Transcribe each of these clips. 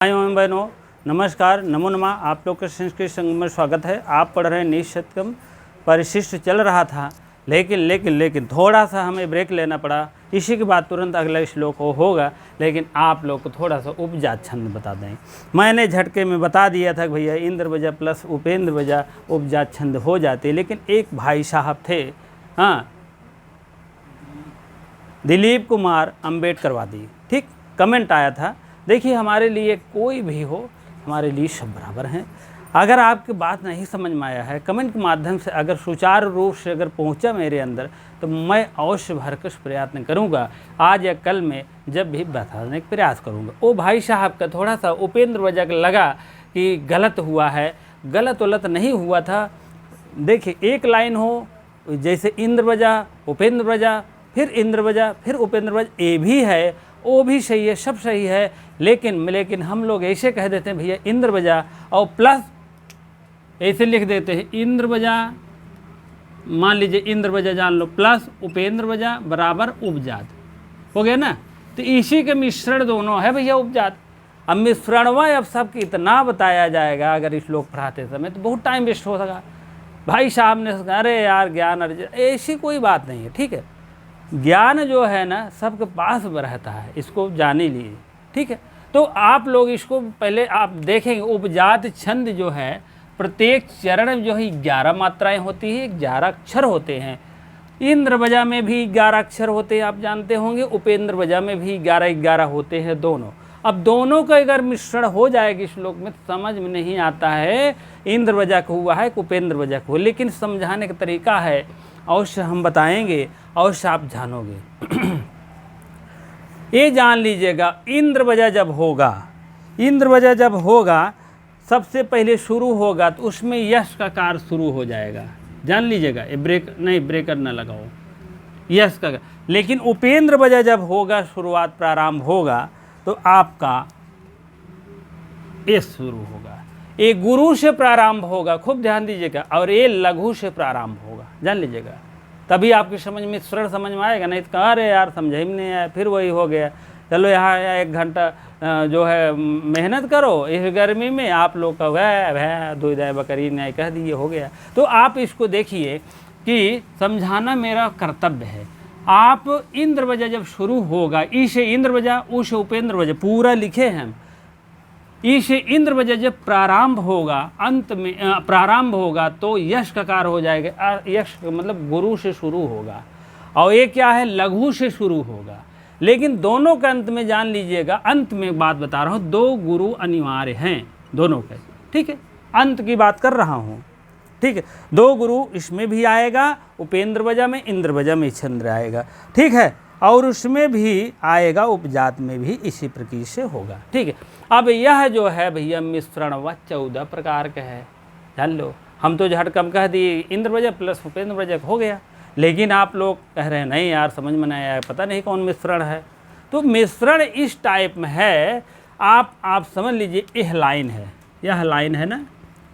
भाइयों एवं बहनों नमस्कार, नमो नमः। आप लोग के संस्कृत संग में स्वागत है। आप पढ़ रहे हैं निशतकम परिशिष्ट चल रहा था, लेकिन थोड़ा सा हमें ब्रेक लेना पड़ा। इसी के बाद तुरंत अगला श्लोक होगा, लेकिन आप लोग को थोड़ा सा उपजात छंद बता दें। मैंने झटके में बता दिया था कि भैया इंद्र वजह प्लस उपेंद्र वजह उपजात छंद हो जाते, लेकिन एक भाई साहब थे, हाँ, दिलीप कुमार अम्बेडकरवादी, ठीक, कमेंट आया था। देखिए, हमारे लिए कोई भी हो, हमारे लिए सब बराबर हैं। अगर आपकी बात नहीं समझ में आया है, कमेंट के माध्यम से अगर सुचारू रूप से अगर पहुंचा मेरे अंदर, तो मैं अवश्य भरकश प्रयत्न करूंगा, आज या कल में जब भी बताने का प्रयास करूंगा। वो भाई साहब का थोड़ा सा उपेंद्र वजह लगा कि गलत हुआ है, गलत वलत नहीं हुआ था। देखिए, एक लाइन हो जैसे इंद्र वजह, उपेंद्र वजह, फिर इंद्र वजह, फिर उपेंद्र वजह, ये भी है, वो भी सही है, सब सही है, लेकिन हम लोग ऐसे कह देते हैं भैया इंद्र वजह और प्लस ऐसे लिख देते हैं इंद्र वजह, मान लीजिए इंद्र वजह जान लो, प्लस उपेंद्र वजह बराबर उपजात हो गया ना। तो इसी के मिश्रण दोनों है भैया उपजात। अब मिश्रणवा अब सबको इतना बताया जाएगा अगर इस श्लोक पढ़ाते समय, तो बहुत टाइम वेस्ट हो सका। भाई साहब ने कहा अरे यार ज्ञान अर्जित, ऐसी कोई बात नहीं है, ठीक है। ज्ञान जो है ना सबके पास रहता है, इसको जान ही लीजिए, ठीक है। तो आप लोग इसको पहले आप देखेंगे, उपजात छंद जो है प्रत्येक चरण में जो है 11 मात्राएं होती है, 11 अक्षर होते हैं। इंद्र वजह में भी 11 अक्षर होते हैं, आप जानते होंगे। उपेंद्र वजह में भी 11 होते हैं दोनों। अब दोनों का अगर मिश्रण हो जाएगा इस श्लोक में, तो समझ में नहीं आता है इंद्र वजह को हुआ है कि उपेंद्र वजह को, लेकिन समझाने का तरीका है, अवश्य हम बताएंगे, अवश्य आप जानोगे। ये जान लीजिएगा, इंद्र वजह जब होगा, इंद्र वजह जब होगा, सबसे पहले शुरू होगा तो उसमें यश का कार्य शुरू हो जाएगा, जान लीजिएगा। ये ब्रेकर ना लगाओ, यश का। लेकिन उपेंद्र वजह जब होगा, शुरुआत प्रारंभ होगा, तो आपका ये शुरू होगा। ये गुरु से प्रारंभ होगा, खूब ध्यान दीजिएगा, और ये लघु से प्रारंभ होगा, जान लीजिएगा। तभी आपकी समझ में मिश्रण समझ में आएगा, नहीं तो कहा अरे यार समझ ही नहीं आया, फिर वही हो गया। चलो यहाँ 1 घंटा जो है मेहनत करो, इस गर्मी में आप लोग का वह दूध बकरी न्याय कह दिए, हो गया। तो आप इसको देखिए कि समझाना मेरा कर्तव्य है। आप इंद्र वजह जब शुरू होगा, ई से इंद्र वजह, ऊ से उपेंद्र वजह, पूरा लिखे हैं हम। ई से इंद्र वजह जब प्रारंभ होगा, अंत में प्रारंभ होगा, तो यश का कार्य हो जाएगा। यश मतलब गुरु से शुरू होगा, और ये क्या है, लघु से शुरू होगा। लेकिन दोनों के अंत में जान लीजिएगा, अंत में बात बता रहा हूँ, 2 गुरु अनिवार्य हैं दोनों के, ठीक है। अंत की बात कर रहा हूँ, ठीक है। 2 गुरु इसमें भी आएगा, उपेंद्र वजह में, इंद्र वजह में चंद्र आएगा, ठीक है। और उसमें भी आएगा, उपजात में भी इसी प्रकार से होगा, ठीक है। अब यह जो है भैया मिश्रण व 14 प्रकार का है, जान लो। हम तो झट कम कह दिए इंद्र वजह प्लस उपेंद्र वजह हो गया, लेकिन आप लोग कह रहे हैं नहीं यार समझ में नहीं आया, पता नहीं कौन मिश्रण है। तो मिश्रण इस टाइप में है, आप समझ लीजिए, यह लाइन है, यह लाइन है ना,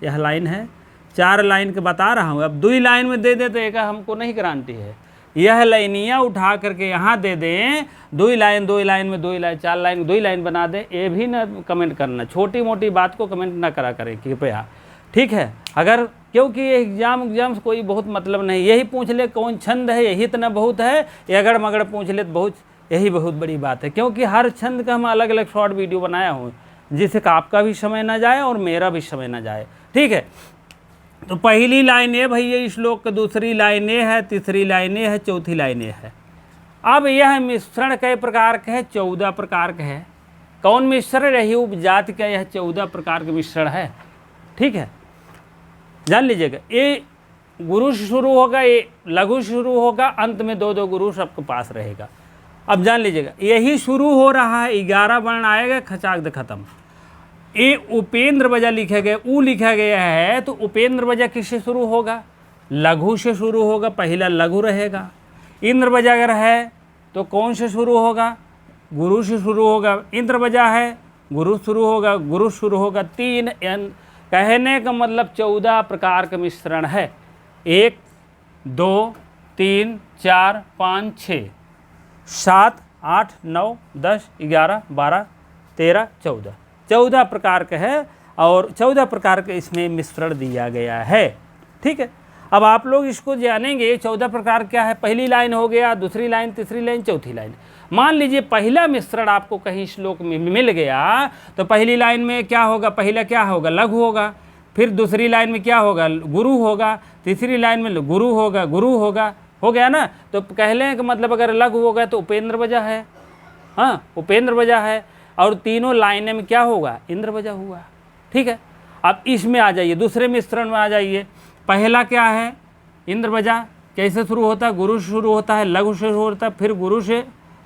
यह लाइन है। 4 लाइन के बता रहा हूँ, अब 2 लाइन में दे देते एक हमको नहीं गारंटी है। यह लाइनियाँ उठा करके यहाँ दे दें, 2 लाइन 2 लाइन में 2 लाइन, 4 लाइन 2 लाइन बना दें, ये भी ना कमेंट करना, छोटी मोटी बात को कमेंट ना करा करें कृपया, ठीक है। अगर क्योंकि एग्जाम से कोई बहुत मतलब नहीं, यही पूछ ले कौन छंद है, यही इतना बहुत है, ये अगड़ मगड़ पूछ ले तो बहुत, यही बहुत बड़ी बात है। क्योंकि हर छंद का हम अलग अलग शॉर्ट वीडियो बनाया हूँ, जिससे कि आपका भी समय ना जाए और मेरा भी समय ना जाए, ठीक है। तो पहली लाइन ये भैया इस श्लोक का, दूसरी लाइन ये है, तीसरी लाइन ये है, चौथी लाइन ये है। अब यह मिश्रण कई प्रकार का है, 14 प्रकार का है। कौन मिश्रण रही, उपजात का यह 14 प्रकार का मिश्रण है, ठीक है, जान लीजिएगा। ये गुरु से शुरू होगा, ये लघु से शुरू होगा, अंत में 2 गुरु सबके पास रहेगा। अब जान लीजिएगा, यही शुरू हो रहा है, 11 वर्ण आएगा, खचाक दे खत्म। ये उपेंद्र वजह लिखे गए, ऊ लिखा गया है, तो उपेंद्र वजह किससे शुरू होगा, लघु से शुरू होगा, पहला लघु रहेगा। इंद्र वजह अगर है तो कौन से शुरू होगा, गुरु से शुरू होगा। इंद्र वजह है, गुरु शुरू होगा, गुरु शुरू होगा। 3 कहने का मतलब 14 प्रकार का मिश्रण है। 1 2 3 4 5 6 7 8 9 10 11 12 13 14, 14 प्रकार का है और 14 प्रकार का इसमें मिश्रण दिया गया है। ठीक है, अब आप लोग इसको जानेंगे 14 प्रकार क्या है। पहली लाइन हो गया, दूसरी लाइन, तीसरी लाइन, चौथी लाइन। मान लीजिए पहला मिश्रण आपको कहीं श्लोक में मिल गया तो पहली लाइन में क्या होगा, पहला क्या होगा, लघु होगा। फिर दूसरी लाइन में क्या होगा, गुरु होगा। तीसरी लाइन में गुरु होगा, गुरु होगा, हो गया ना। तो कह लें कि मतलब अगर लघु हो गया तो उपेंद्र वजह है, हाँ उपेंद्र वजह है। और तीनों लाइनें में क्या होगा, इंद्र वजह हुआ। ठीक है, अब इसमें आ जाइए, दूसरे मिश्रण में आ जाइए। पहला क्या है, इंद्र वजह, कैसे शुरू होता है, गुरु से शुरू होता है, लघु से शुरू होता है, फिर गुरु से,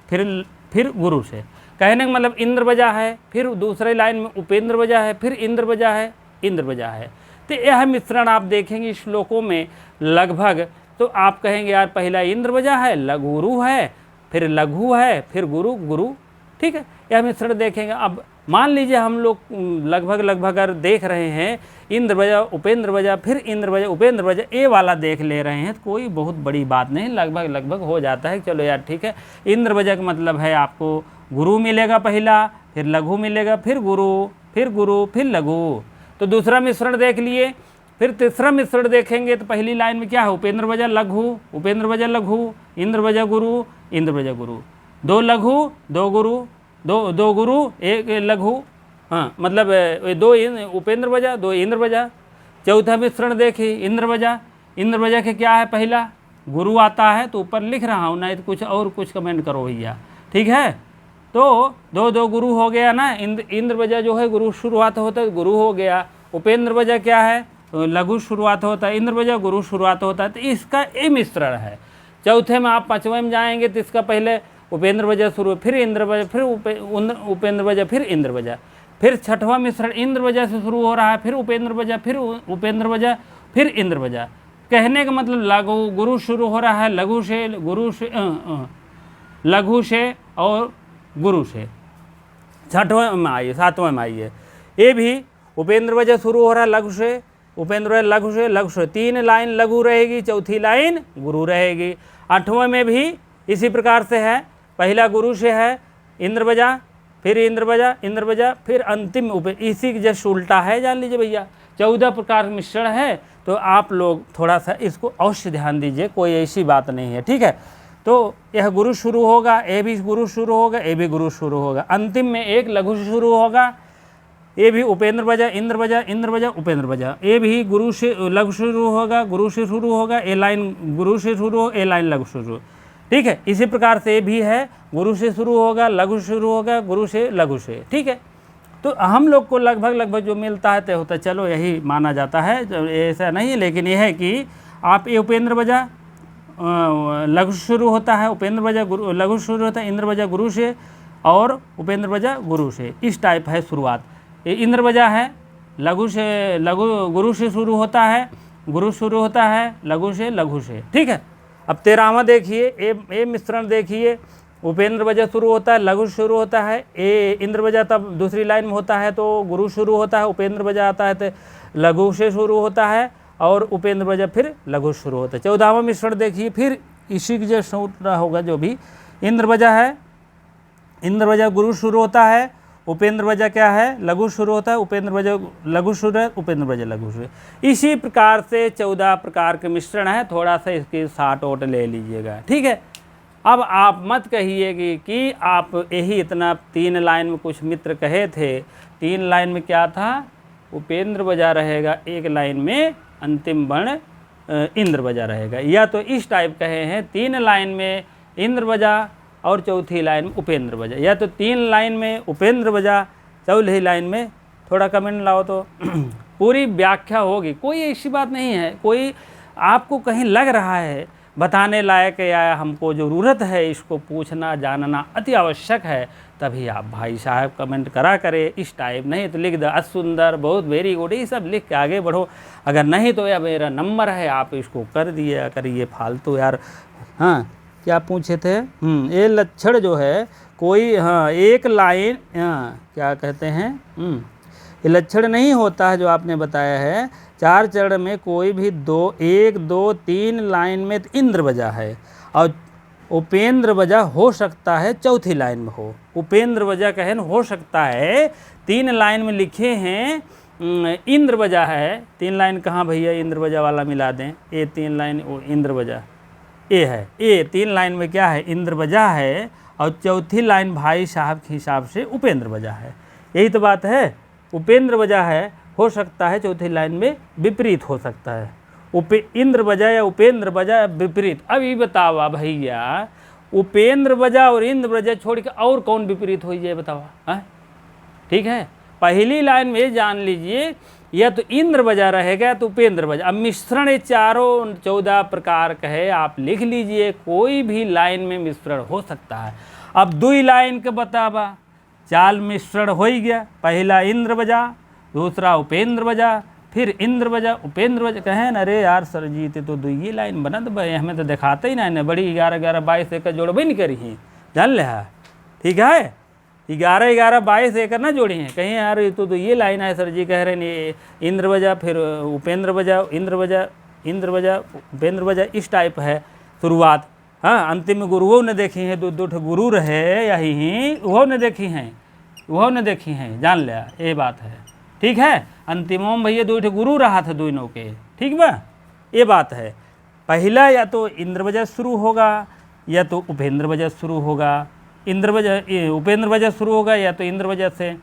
फिर गुरु से। कहने का मतलब इंद्र वजह है, फिर दूसरे लाइन में उपेंद्र वजह है, फिर इंद्र वजह है, इंद्र वजह है। तो यह मिश्रण आप देखेंगे श्लोकों में लगभग, तो आप कहेंगे यार पहला इंद्र वजह है, लघु गुरु है, फिर लघु है, फिर गुरु गुरु। ठीक है, यह मिश्रण देखेंगे। अब मान लीजिए हम लोग लगभग अगर देख रहे हैं इंद्र वजह उपेंद्र वजह फिर इंद्र वजह उपेंद्र वजह, ये वाला देख ले रहे हैं तो कोई बहुत बड़ी बात नहीं, लगभग हो जाता है। चलो यार ठीक है, इंद्र वजह का मतलब है आपको गुरु मिलेगा पहला, फिर लघु मिलेगा, फिर गुरु, फिर लघु। तो दूसरा मिश्रण देख लिए। फिर तीसरा मिश्रण देखेंगे तो पहली लाइन में क्या है, उपेंद्र वजह लघु, उपेंद्र वजह लघु, इंद्र वजह गुरु, इंद्र वजह गुरु। दो लघु, दो गुरु, दो गुरु, एक लघु, हाँ मतलब दो उपेंद्र वजह, दो इंद्र वजह। चौथा मिश्रण देखिए, इंद्र वजह के क्या है, पहला गुरु आता है तो ऊपर लिख रहा हूँ, नहीं तो कुछ कमेंट करो भैया। ठीक है, तो दो गुरु हो गया ना। इंद्र वजह जो है गुरु शुरुआत होता है, गुरु हो गया। उपेंद्र वजह क्या है, लघु शुरुआत होता है, इंद्र वजह गुरु शुरुआत होता है। तो इसका ये मिश्रण है। चौथे में आप पाँचवें में जाएंगे तो इसका पहले उपेंद्र वजह शुरू, फिर इंद्र वजह, फिर उपेंद्र वजह, फिर इंद्र वजह। फिर छठवां मिश्रण इंद्र वजह से शुरू हो रहा है, फिर उपेंद्र वजह, फिर उपेंद्र वजह, फिर इंद्र वजह। कहने का मतलब लघु गुरु शुरू हो रहा है, लघु से, गुरु से, लघु से और गुरु से। छठवें में आइए, सातवें में आइए, ये भी उपेंद्र वजह शुरू हो रहा है लघु से, उपेंद्र वजह लघु से, लघु से। 3 लाइन लघु रहेगी, चौथी लाइन गुरु रहेगी। 8वें में भी इसी प्रकार से है, पहला गुरु से है, इंद्र वजह, फिर इंद्र वजह, फिर अंतिम इसी के जस्ट उल्टा है, जान लीजिए भैया। 14 प्रकार मिश्रण है, तो आप लोग थोड़ा सा इसको अवश्य ध्यान दीजिए, कोई ऐसी बात नहीं है। ठीक है, तो यह गुरु शुरू होगा, ये भी गुरु शुरू होगा, ये भी गुरु शुरू होगा। अंतिम में एक लघु से शुरू होगा, ये भी उपेंद्र वजह, इंद्र वजह, उपेंद्र वजह। ये भी गुरु से लघु शुरू होगा, गुरु से शुरू होगा, ये लाइन गुरु से शुरू हो, ये लाइन लघु शुरू। ठीक है, इसी प्रकार से ये भी है, गुरु से शुरू होगा, लघु शुरू होगा, गुरु से लघु से। ठीक है, तो हम लोग को लगभग जो मिलता है तय होता है, चलो यही माना जाता है, ऐसा नहीं है। लेकिन यह है कि आप ये उपेंद्र वजह लघु शुरू होता है, उपेंद्र वजह गुरु, लघु शुरू होता है, इंद्र वजह गुरु से और उपेंद्र वजह गुरु से, इस टाइप है शुरुआत। ये इंद्र वजह है, लघु से लघु, गुरु से शुरू होता है, गुरु शुरू होता है, लघु से लघु से। ठीक है, अब 13वां देखिए, ए मिश्रण देखिए, उपेंद्र वजह शुरू होता है, लघु शुरू होता है, ए इंद्र वजह तब दूसरी लाइन में होता है तो गुरु शुरू होता है, उपेंद्र वजह आता है तो लघु से शुरू होता है और उपेंद्र वजह फिर लघु शुरू होता है। 14वां मिश्रण देखिए, फिर इसी के जो सूत्र होगा, जो भी इंद्र वजह है, इंद्र वजह गुरु शुरू होता है, उपेंद्र वजह क्या है, लघु शुरू होता है, उपेंद्र वजह लघु शुरू है, उपेंद्र वजह लघु शुरू है। इसी प्रकार से 14 प्रकार के मिश्रण है, थोड़ा सा इसकी शार्ट आउट ले लीजिएगा। ठीक है, अब आप मत कहिए कि आप यही इतना 3 लाइन में कुछ मित्र कहे थे, 3 लाइन में क्या था, उपेंद्र वजह रहेगा, एक लाइन में अंतिम वर्ण इंद्र वजह रहेगा, या तो इस टाइप कहे हैं 3 लाइन में इंद्र वजह और चौथी लाइन में उपेंद्र वजह, या तो 3 लाइन में उपेंद्र वजह, चौथी लाइन में, थोड़ा कमेंट लाओ तो पूरी व्याख्या होगी। कोई ऐसी बात नहीं है, कोई आपको कहीं लग रहा है बताने लायक या हमको ज़रूरत है, इसको पूछना जानना अति आवश्यक है, तभी आप भाई साहब कमेंट करा करें इस टाइप, नहीं तो लिख दो सुंदर, बहुत वेरी गुड, ये सब लिख के आगे बढ़ो। अगर नहीं तो यह मेरा नंबर है, आप इसको कर दिया करिए फालतू यार। हाँ, क्या पूछे थे, ये लक्षण जो है कोई, हाँ एक लाइन, क्या कहते हैं, ये लक्षण नहीं होता है जो आपने बताया है। 4 चरण में कोई भी 1, 2, 3 लाइन में इंद्र वजह है और उपेंद्र वजह हो सकता है चौथी लाइन में हो, उपेंद्र वजह कहें हो सकता है 3 लाइन में लिखे हैं इंद्र बजा है। 3 लाइन कहाँ भैया, इंद्र बजा वाला मिला दें, ये 3 लाइन वो इंद्र बजा ये है, ये 3 लाइन में क्या है, इंद्र बजा है, और चौथी लाइन भाई साहब के हिसाब से उपेंद्र बजा है। यही तो बात है, उपेंद्र बजा है, हो सकता है चौथी लाइन में विपरीत हो सकता है, इंद्र बजा या उपेंद्र बजा विपरीत। अब ये बतावा भैया, उपेंद्र बजा और इंद्र बजा छोड़ के और कौन विपरीत हो जाए बतावा, ठीक है। पहली लाइन में जान लीजिए, या तो इंद्र बजा रहेगा तो उपेंद्र बजा। अब मिश्रण 14 प्रकार का है, आप लिख लीजिए, कोई भी लाइन में मिश्रण हो सकता है। अब 2 लाइन के बतावा, चाल मिश्रण हो ही गया, पहला इंद्र बजा, दूसरा उपेंद्र बजा, फिर इंद्र बजा उपेंद्र बजा। कहें अरे यार सर जी तो 2 लाइन बना तो भाई, हमें तो दिखाते ही ना, बड़ी 11 22 एक जोड़बे नहीं करी हैं, जान ले, ठीक है, 11 22 एक ना जोड़ी हैं। कहीं यार तो ये लाइन है सर जी, कह रहे हैं इंद्र बजा फिर उपेंद्र बजा, इंद्र बजा उपेंद्र बजा, इस टाइप है शुरुआत। हाँ, अंतिम गुरुओं ने देखी हैं, 2 गुरु रहे यही, वो ने देखी हैं, जान लिया, ये बात है, ठीक है। अंतिमों में भैया 2 गुरु रहा था दोनों के, ठीक बा, ये बात है। पहला या तो इंद्र बजा शुरू होगा या तो उपेंद्र बजा शुरू होगा, उपेंद्र वजह शुरू होगा या तो इंद्र वजह से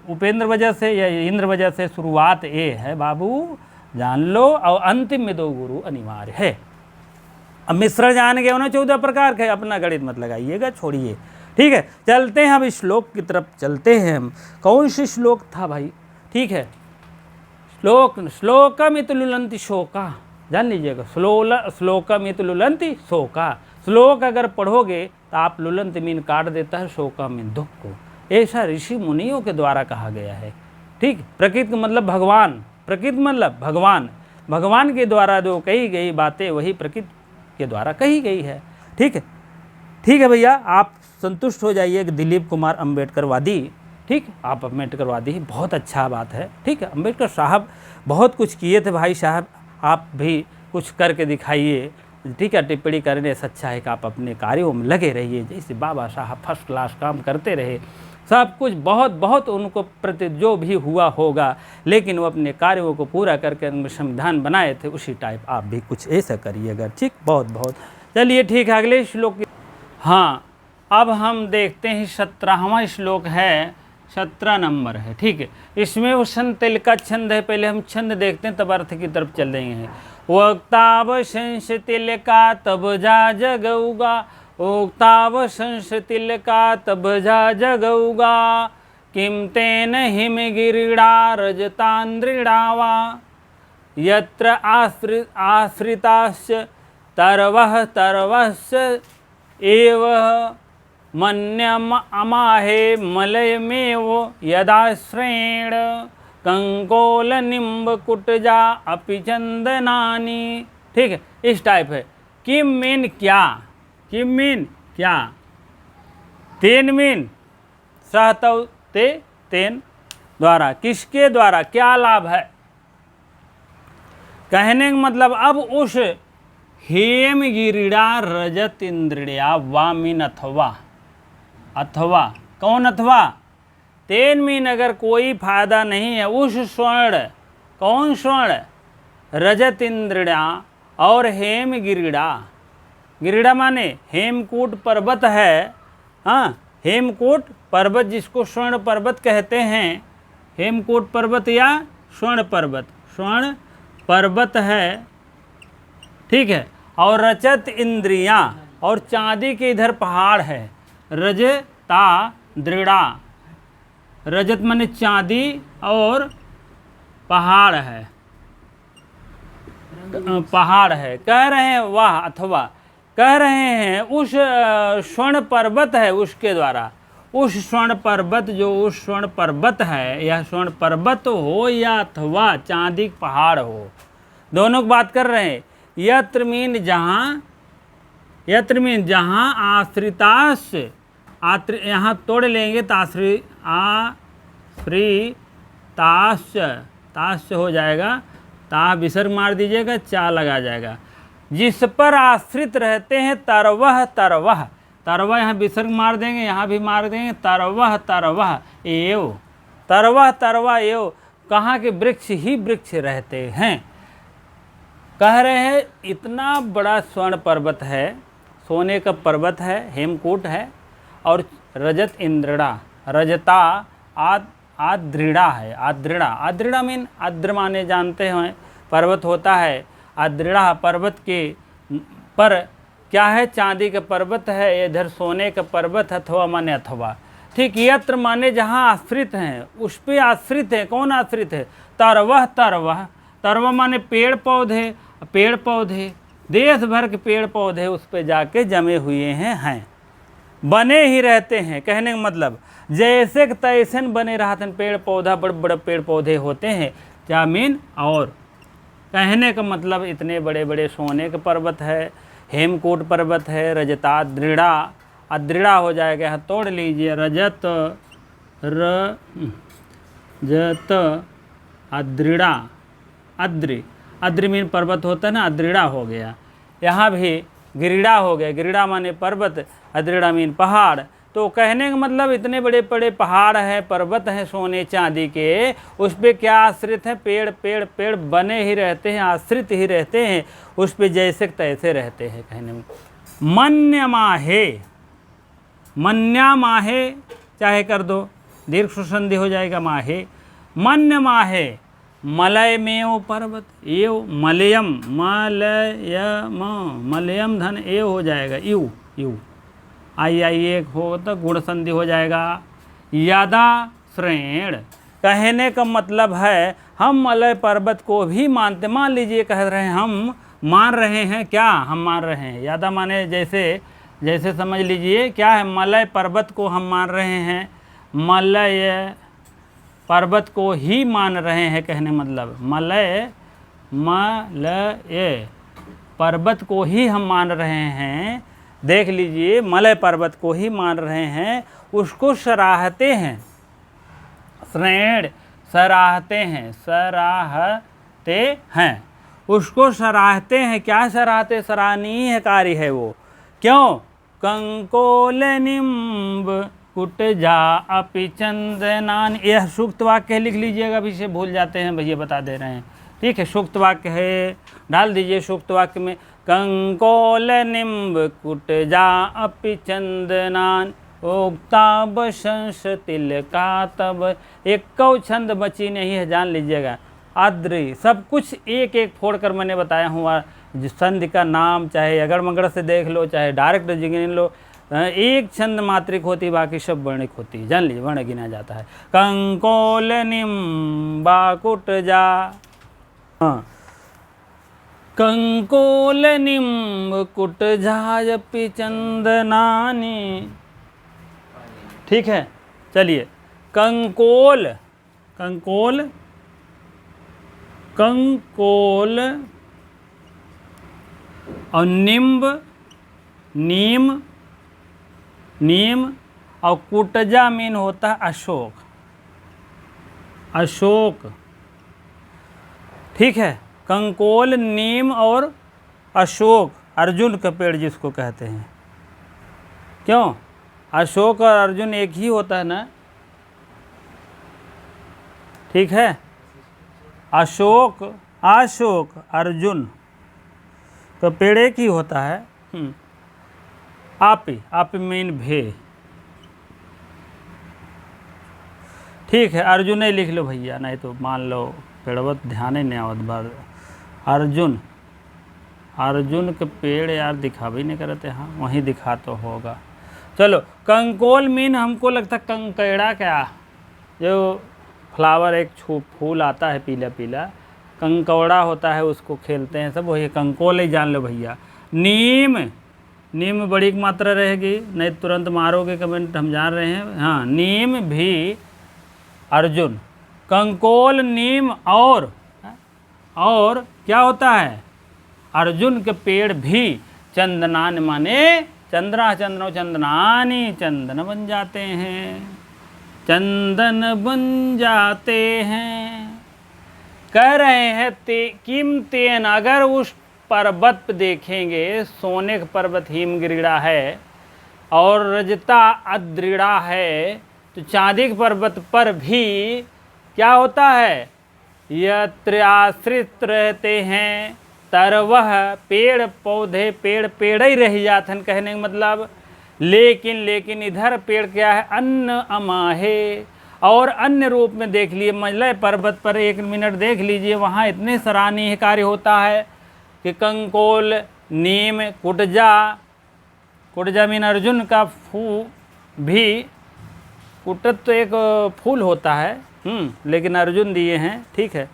उपेंद्र वजह से या इंद्र वजह से। शुरुआत ये है बाबू, जान लो, और अंतिम में 2 गुरु अनिवार्य है। अब मिश्रण जान गए ना 14 प्रकार के, अपना गणित मत लगाइएगा, छोड़िए, ठीक है। चलते हैं अब इस श्लोक की तरफ चलते हैं हम। कौन सी श्लोक था भाई, ठीक है, श्लोकमित लुलंति शोका, जान लीजिएगा, श्लोकमित लुलंति शोका। श्लोक अगर पढ़ोगे तो आप लुलंत मीन काट देता है, शोका मीन दुख को, ऐसा ऋषि मुनियों के द्वारा कहा गया है, ठीक। प्रकृति मतलब भगवान, प्रकृति मतलब भगवान के द्वारा जो कही गई बातें वही प्रकृति के द्वारा कही गई है, ठीक है भैया। आप संतुष्ट हो जाइए कि दिलीप कुमार अम्बेडकरवादी, ठीक, आप अम्बेडकरवादी, बहुत अच्छा बात है, ठीक है। अम्बेडकर साहब बहुत कुछ किए थे भाई साहब, आप भी कुछ करके दिखाइए, ठीक है। टिप्पणी करने से अच्छा है कि आप अपने कार्यों में लगे रहिए, जैसे बाबा साहब फर्स्ट क्लास काम करते रहे, सब कुछ बहुत उनको प्रति जो भी हुआ होगा, लेकिन वो अपने कार्यों को पूरा करके संविधान बनाए थे, उसी टाइप आप भी कुछ ऐसा करिएगा, ठीक। बहुत चलिए, ठीक है। अगले श्लोक, हाँ, अब हम देखते हैं 17वां श्लोक है, 17 नंबर है, ठीक है। इसमें वो संतिल का छंद है, पहले हम छंद देखते हैं तब अर्थ की तरफ चल देंगे। वक्ताव संशतिल का तब जा जगऊगा, ओक्ताव संशतिल का तब जा जगऊगा, किम तेन हिम गिरिड़ा रजतांद्रिड़ावा, यत्र आश्रिताश्च तरवस्य एव मन्यम अमाहे मलयमेव यदाश्रेण कंकोल निम्ब कुटजा अपि चंदनानी, ठीक है, इस टाइप है। किम मीन क्या, तेन मीन सहतव ते तेन द्वारा, किसके द्वारा, क्या लाभ है, कहने का मतलब अब उस हेम गिरिड़ा रजत इंद्रिया, वा मीन अथवा कौन, अथवा तेन मीन अगर कोई फायदा नहीं है उस स्वर्ण, कौन स्वर्ण, रजत इंद्रिया और हेम गिरिड़ा माने हेमकूट पर्वत है, हाँ, हेमकूट पर्वत जिसको स्वर्ण पर्वत कहते हैं, हेमकूट पर्वत या स्वर्ण पर्वत है, ठीक है। और रजत इंद्रियां, और चांदी के इधर पहाड़ है, रजता दृढ़ा, रजत माने चांदी और पहाड़ है, कह रहे हैं वाह, अथवा कह रहे हैं उस स्वर्ण पर्वत है उसके द्वारा, उस स्वर्ण पर्वत जो उस स्वर्ण पर्वत है, या स्वर्ण पर्वत हो या अथवा चांदी पहाड़ हो, दोनों की बात कर रहे हैं। यत्र मीन जहाँ आश्रिताश, यहाँ तोड़ लेंगे तो ताश हो जाएगा, ता विसर्ग मार दीजिएगा, चा लगा जाएगा। जिस पर आश्रित रहते हैं तरवह तरवा यहाँ विसर्ग मार देंगे, यहाँ भी मार देंगे, तरवह तरवह एव, तरवह तरवा एव, कहाँ के वृक्ष ही वृक्ष रहते हैं। कह रहे हैं इतना बड़ा स्वर्ण पर्वत है, सोने का पर्वत है, हेमकूट है, और रजत इंद्रिड़ा, रजता आद्रिड़ा है, आद्रिड़ा, आद्रिड़ा मीन आद्र माने जानते हैं पर्वत होता है, आद्रिड़ा पर्वत के पर क्या है, चांदी का पर्वत है, इधर सोने का पर्वत, अथवा माने अथवा, ठीक, यत्र माने जहाँ आश्रित हैं, उस पे आश्रित है। कौन आश्रित है, तरवह तरवह, तरवा माने पेड़ पौधे, पेड़ पौधे देश भर के पेड़ पौधे उस पे जाके जमे हुए हैं, बने ही रहते हैं। कहने का मतलब जैसे तैसे बने रहते हैं, पेड़ पौधा, बड़े बड़े पेड़ पौधे होते हैं, क्या मीन, और कहने का मतलब इतने बड़े बड़े सोने के पर्वत है, हेमकूट पर्वत है, रजता दृढ़ा, अदृढ़ा हो जाएगा, तोड़ लीजिए, रजत रजत अदृढ़ा, अद्रि, अद्रि मीन पर्वत होता है ना, अदृढ़ा हो गया। यहाँ भी गिरिड़ा हो गया, गिरिड़ा माने पर्वत, अदृढ़ा मीन पहाड़। तो कहने का मतलब इतने बड़े बड़े पहाड़ हैं, पर्वत हैं सोने चांदी के, उस पर क्या आश्रित है, पेड़ पेड़ पेड़ बने ही रहते हैं, आश्रित ही रहते हैं, उस पर जैसे तैसे रहते हैं। कहने में मन्य माहे, मन्या माहे चाहे कर दो, दीर्घ सुसंधि हो जाएगा, माहे, मन्य माहे, मलय में पर्वत, एव मलयम, मलयम, मलयम धन एव हो जाएगा, यू यू, आई आई एक हो तो गुण संधि हो जाएगा, यादा श्रेण। कहने का मतलब है हम मलय पर्वत को भी मानते, मान लीजिए कह रहे हैं हम मान रहे हैं, क्या हम मान रहे हैं, यादा माने जैसे जैसे समझ लीजिए क्या है, मलय पर्वत को हम मान रहे हैं, मलय पर्वत को ही मान रहे हैं। कहने मतलब मलय पर्वत को ही हम मान रहे हैं, देख लीजिए मलय पर्वत को ही मान रहे हैं, उसको सराहते हैं, श्रेण सराहते हैं, सराहते हैं, उसको सराहते हैं। क्या सराहते, सराहनीय कार्य है वो, क्यों, कंकोल निम्ब कुटजा अपि चंदनान, यह सूक्त वाक्य है, लिख लीजिएगा, अभी से भूल जाते हैं भैया, बता दे रहे हैं, ठीक है, सूक्त वाक्य है, डाल दीजिए सूक्त वाक्य में, कंकोल निम्ब कुटजा अपि चंदनान, ओक्ताब शंस तिलका तब, एक कौ छंद बची नहीं है, जान लीजिएगा, आद्री, सब कुछ एक एक फोड़ कर मैंने बताया हूँ, संधि का नाम चाहे अगर मगर से देख लो, चाहे डायरेक्ट गिन लो, एक छंद मात्रिक होती, बाकी सब वर्णिक होती, जान लीजिए, वर्ण गिना जाता है। कंकोल निम्बा कुटजा, हाँ, कंकोल निम्ब कुटजायपि चंदनानी, ठीक है। चलिए, कंकोल, कंकोल, कंकोल और निम्ब, नीम, नीम, और कुटजा मीन होता है अशोक, अशोक, ठीक है। कंकोल, नीम और अशोक, अर्जुन का पेड़ जिसको कहते हैं, क्यों, अशोक और अर्जुन एक ही होता है ना, ठीक है, अशोक, अशोक अर्जुन का पेड़ एक ही होता है। आपी, आपी मीन भे, ठीक है, अर्जुन ही लिख लो भैया, नहीं तो मान लो पेड़वत ध्यान ही नहीं आवत बार, अर्जुन, अर्जुन के पेड़ यार दिखा भी नहीं करते, हाँ वहीं दिखा तो होगा। चलो, कंकोल मीन हमको लगता है कंकड़ा, क्या जो फ्लावर एक फूल आता है पीला पीला, कंकौड़ा होता है, उसको खेलते हैं सब, वही कंकोल ही जान लो भैया। नीम, नीम बड़ी मात्रा रहेगी, नहीं तुरंत मारोगे कमेंट, हम जान रहे हैं, हाँ, नीम भी अर्जुन, कंकोल, नीम और क्या होता है, अर्जुन के पेड़ भी, चंदनान माने चंद्रा, चंद्रो चंदनानी, चंदन बन जाते हैं, चंदन बन जाते हैं। कह रहे हैं कीमतेन, अगर उस पर्वत पे देखेंगे, सोने का पर्वत हिमगिरिड़ा है, और रजता अदृढ़ा है, तो चांदी के पर्वत पर भी क्या होता है, यत्र आश्रित रहते हैं तरवह पेड़ पौधे, पेड़ ही रह जाते हैं, कहने का मतलब। लेकिन इधर पेड़ क्या है, अन्न अमाहे, और अन्य रूप में देख लिए मलय पर्वत पर 1 मिनट देख लीजिए, वहाँ इतने सराहनीय कार्य होता है कि कंकोल, नीम, कुटजा मीन अर्जुन का फूल भी, कुटत तो एक फूल होता है, लेकिन अर्जुन दिए हैं, ठीक है।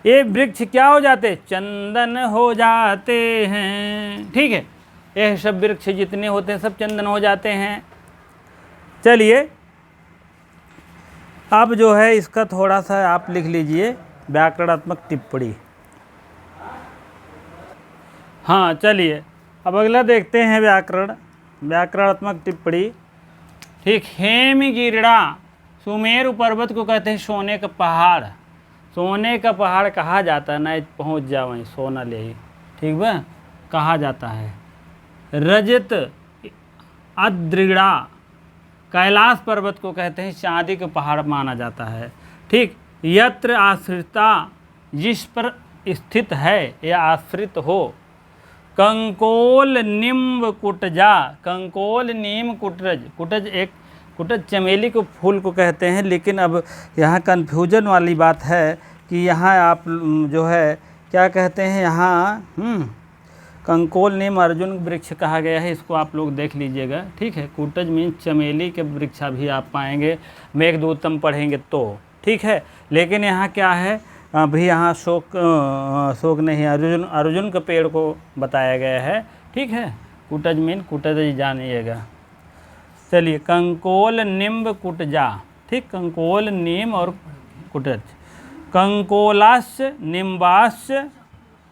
ये वृक्ष क्या हो जाते, चंदन हो जाते हैं, ठीक है। यह सब वृक्ष जितने होते हैं सब चंदन हो जाते हैं। चलिए अब जो है इसका थोड़ा सा आप लिख लीजिए व्याकरणात्मक टिप्पणी। हाँ चलिए अब अगला देखते हैं व्याकरणात्मक टिप्पणी, ठीक। हेमगिरिड़ा, सुमेरु पर्वत को कहते हैं सोने का पहाड़, सोने का पहाड़ कहा जाता है ना, पहुँच जाओ वहीं सोना ले, ठीक बा, कहा जाता है। रजत अदृढ़ा, कैलाश पर्वत को कहते हैं चांदी का पहाड़ माना जाता है, ठीक। यत्र आश्रिता, जिस पर स्थित है या आश्रित हो। कंकोल निम्ब कुटजा, कंकोल नीम कुटज चमेली को फूल को कहते हैं, लेकिन अब यहाँ कन्फ्यूजन वाली बात है कि यहाँ आप जो है क्या कहते हैं, यहाँ कंकोल नीम अर्जुन वृक्ष कहा गया है, इसको आप लोग देख लीजिएगा, ठीक है। कुटज मीन चमेली के वृक्ष भी आप पाएंगे, मेघदूतम पढ़ेंगे तो, ठीक है। लेकिन यहाँ क्या है, अभी यहाँ शोक नहीं, अर्जुन के पेड़ को बताया गया है, ठीक है। कुटज मीन कुटज जानिएगा। चलिए कंकोल निम्ब कुटजा, ठीक, कंकोल नीम और कुटज। कंकोलाश्च निम्बाश्च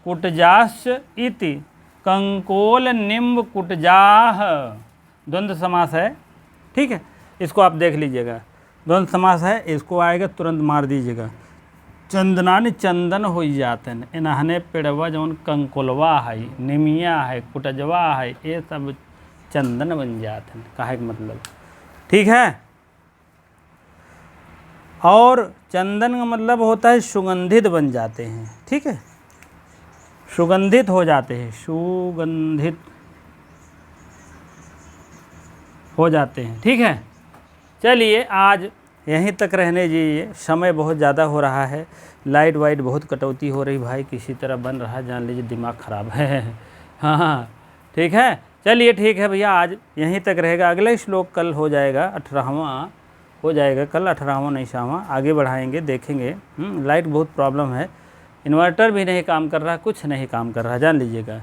कुटजाश्च इति, कंकोल निम्ब कुटजाह, द्वंद्व समास है, ठीक है। इसको आप देख लीजिएगा, द्वंद्व समास है, इसको आएगा तुरंत मार दीजिएगा। चंदनानि चंदन हो जाते हैं, इन्हने पेड़वा जौन कंकोलवा है, निमिया है, कुटजवा है, ये सब चंदन बन जाते हैं, कहे का मतलब, ठीक है। और चंदन का मतलब होता है सुगंधित बन जाते हैं, ठीक है, सुगंधित हो जाते हैं, सुगंधित हो जाते हैं, ठीक है। चलिए आज यहीं तक रहने दीजिए, समय बहुत ज़्यादा हो रहा है, लाइट वाइट बहुत कटौती हो रही भाई, किसी तरह बन रहा है, जान लीजिए दिमाग ख़राब है। हाँ ठीक है, चलिए ठीक है भैया, आज यहीं तक रहेगा। अगला श्लोक कल हो जाएगा, 18वां हो जाएगा कल, 18वां नहीं 6वां, आगे बढ़ाएंगे, देखेंगे। लाइट बहुत प्रॉब्लम है, इन्वर्टर भी नहीं काम कर रहा, कुछ नहीं काम कर रहा, जान लीजिएगा,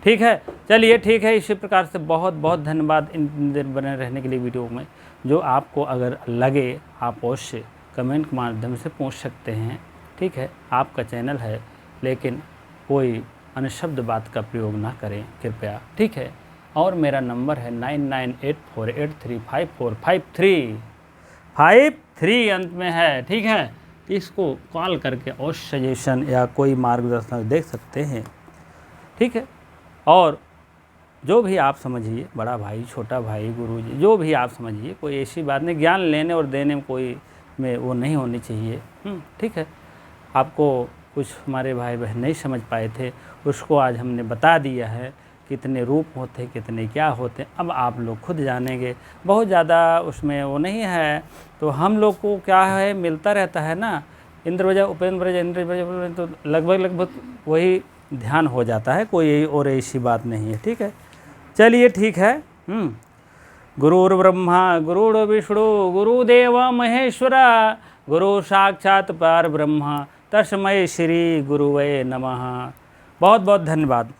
ठीक है। चलिए ठीक है, इसी प्रकार से बहुत बहुत धन्यवाद इन देर बने रहने के लिए वीडियो में। जो आपको अगर लगे आप अवश्य कमेंट के माध्यम से पूछ सकते हैं, ठीक है। आपका चैनल है, लेकिन कोई अनशब्द बात का प्रयोग ना करें कृपया, ठीक है। और मेरा नंबर है 9984835453 अंत में है, ठीक है। इसको कॉल करके और सजेशन या कोई मार्गदर्शन देख सकते हैं, ठीक है। और जो भी आप समझिए, बड़ा भाई, छोटा भाई, गुरुजी, जो भी आप समझिए, कोई ऐसी बात नहीं, ज्ञान लेने और देने में कोई में वो नहीं होनी चाहिए, ठीक है। आपको कुछ हमारे भाई बहन नहीं समझ पाए थे, उसको आज हमने बता दिया है, कितने रूप होते हैं, कितने क्या होते हैं, अब आप लोग खुद जानेंगे। बहुत ज़्यादा उसमें वो नहीं है, तो हम लोग को क्या है, मिलता रहता है ना, इंद्र वजह उपेंद्र वजह इंद्र वजह, तो लगभग वही ध्यान हो जाता है, कोई और ऐसी बात नहीं है, ठीक है। चलिए ठीक है। गुरुर्ब्रह्मा गुरुर्विष्णु गुरुदेव महेश्वर, गुरु साक्षात पार ब्रह्म, तस्मै श्री गुरुवे नमः। बहुत बहुत धन्यवाद।